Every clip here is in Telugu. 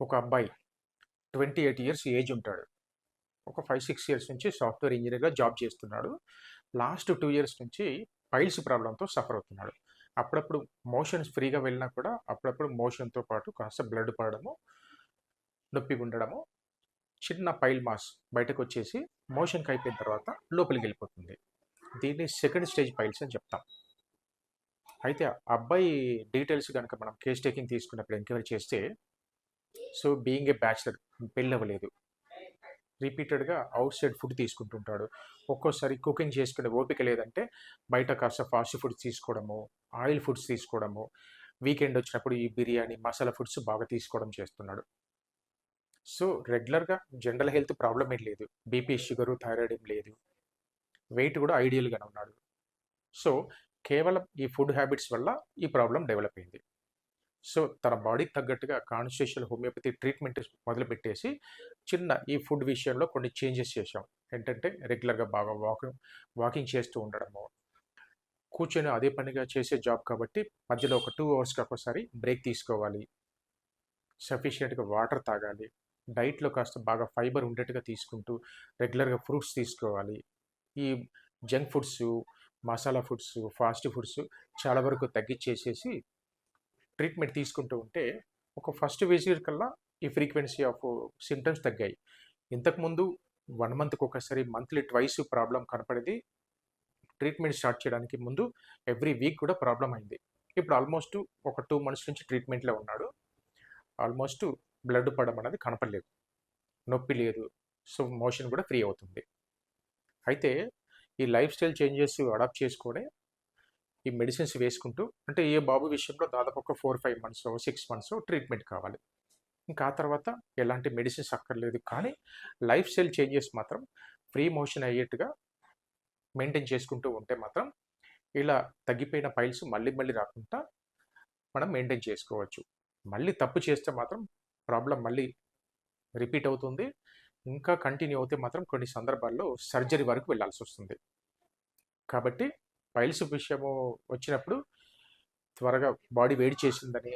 ఒక అబ్బాయి 28 ఇయర్స్ ఏజ్ ఉంటాడు. ఒక 5, 6 ఇయర్స్ నుంచి సాఫ్ట్‌వేర్ ఇంజినీర్‌గా జాబ్ చేస్తున్నాడు. లాస్ట్ 2 ఇయర్స్ నుంచి పైల్స్ ప్రాబ్లమ్‌తో సఫర్ అవుతున్నాడు. అప్పుడప్పుడు మోషన్స్ ఫ్రీగా వెళ్ళినా కూడా అప్పుడప్పుడు మోషన్‌తో పాటు కాస్త బ్లడ్ పడడము, నొప్పిగా ఉండడము, చిన్న పైల్ మాస్ బయటకొచ్చేసి మోషన్‌కి అయిపోయిన తర్వాత లోపలికెళ్ళిపోతుంది. దీన్ని సెకండ్ స్టేజ్ పైల్స్ అని చెప్తాం. అయితే ఆ అబ్బాయి డీటెయిల్స్ గనుక మనం కేస్ టేకింగ్ తీసుకున్నప్పుడు ఎంక్వైరీ చేస్తే, సో బీయింగ్ ఏ బ్యాచిలర్, పెళ్ళవ్వలేదు. రిపీటెడ్‌గా ఔట్ సైడ్ ఫుడ్ తీసుకుంటుంటాడు. ఒక్కోసారి కుకింగ్ చేసుకునే ఓపిక లేదంటే బయట కాస్త ఫాస్ట్ ఫుడ్స్ తీసుకోవడము, ఆయిల్ ఫుడ్స్ తీసుకోవడము, వీకెండ్ వచ్చినప్పుడు ఈ బిర్యానీ, మసాలా ఫుడ్స్ బాగా తీసుకోవడం చేస్తున్నాడు. సో రెగ్యులర్‌గా జనరల్ హెల్త్ ప్రాబ్లమ్ ఏం లేదు. బీపీ, షుగరు, థైరాయిడ్ ఏం లేదు. వెయిట్ కూడా ఐడియల్‌గానే ఉన్నాడు. సో కేవలం ఈ ఫుడ్ హ్యాబిట్స్ వల్ల ఈ ప్రాబ్లమ్ డెవలప్ అయింది. సో తన బాడీకి తగ్గట్టుగా కాన్స్టిట్యూషనల్ హోమియోపతి ట్రీట్మెంట్ మొదలుపెట్టేసి చిన్న ఈ ఫుడ్ విషయంలో కొన్ని చేంజెస్ చేశాం. ఏంటంటే రెగ్యులర్‌గా బాగా వాకింగ్ చేస్తూ ఉండడము, కూర్చొని అదే పనిగా చేసే జాబ్ కాబట్టి మధ్యలో ఒక 2 అవర్స్‌కి ఒకసారి బ్రేక్ తీసుకోవాలి. సఫిషియెంట్‌గా వాటర్ తాగాలి. డైట్‌లో కాస్త బాగా ఫైబర్ ఉండేట్టుగా తీసుకుంటూ రెగ్యులర్‌గా ఫ్రూట్స్ తీసుకోవాలి. ఈ junk foods, masala foods, fast foods చాలా వరకు తగ్గిచ్చేసేసి ట్రీట్మెంట్ తీసుకుంటూ ఉంటే ఒక ఫస్ట్ విజిట్ కల్లా ఈ ఫ్రీక్వెన్సీ ఆఫ్ సింప్టమ్స్ తగ్గాయి. ఇంతకుముందు 1 మంత్‌కి ఒకసారి, మంత్లీ ట్వైస్ ప్రాబ్లమ్ కనపడేది. ట్రీట్మెంట్ స్టార్ట్ చేయడానికి ముందు ఎవ్రీ వీక్ కూడా ప్రాబ్లమ్ అయింది. ఇప్పుడు ఆల్మోస్ట్ ఒక 2 మంత్స్ నుంచి ట్రీట్మెంట్‌లో ఉన్నాడు. ఆల్మోస్ట్ బ్లడ్ పడడం అనేది కనపడలేదు. నొప్పి లేదు. సో మోషన్ కూడా ఫ్రీ అవుతుంది. అయితే ఈ లైఫ్ స్టైల్ చేంజెస్ అడాప్ట్ చేసుకొని ఈ మెడిసిన్స్ వేసుకుంటూ అంటే ఏ బాబు విషయంలో దాదాపు ఒక 4, 5 మంత్సో, 6 మంత్సో ట్రీట్మెంట్ కావాలి. ఇంకా ఆ తర్వాత ఎలాంటి మెడిసిన్స్ అక్కర్లేదు. కానీ లైఫ్ స్టైల్ చేంజెస్ మాత్రం ఫ్రీ మోషన్ అయ్యేట్టుగా మెయింటైన్ చేసుకుంటూ ఉంటే మాత్రం ఇలా తగ్గిపోయిన పైల్స్ మళ్ళీ మళ్ళీ రాకుండా మనం మెయింటైన్ చేసుకోవచ్చు. మళ్ళీ తప్పు చేస్తే మాత్రం ప్రాబ్లమ్ మళ్ళీ రిపీట్ అవుతుంది. ఇంకా కంటిన్యూ అవుతే మాత్రం కొన్ని సందర్భాల్లో సర్జరీ వరకు వెళ్ళాల్సొస్తుంది. కాబట్టి పైల్స్ విషయము వచ్చినప్పుడు త్వరగా బాడీ వేడి చేసిందని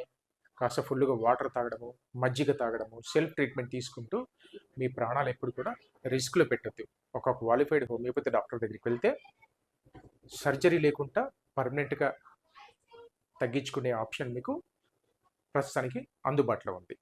కాస్త ఫుల్‌గా వాటర్ తాగడము, మజ్జిగ తాగడము, సెల్ఫ్ ట్రీట్మెంట్ తీసుకుంటూ మీ ప్రాణాలు ఎప్పుడు కూడా రిస్క్‌లో పెట్టొద్దు. ఒక క్వాలిఫైడ్ హోమియోపతి డాక్టర్ దగ్గరికి వెళ్తే సర్జరీ లేకుండా పర్మనెంట్‌గా తగ్గించుకునే ఆప్షన్ మీకు ప్రస్తుతానికి అందుబాటులో ఉంది.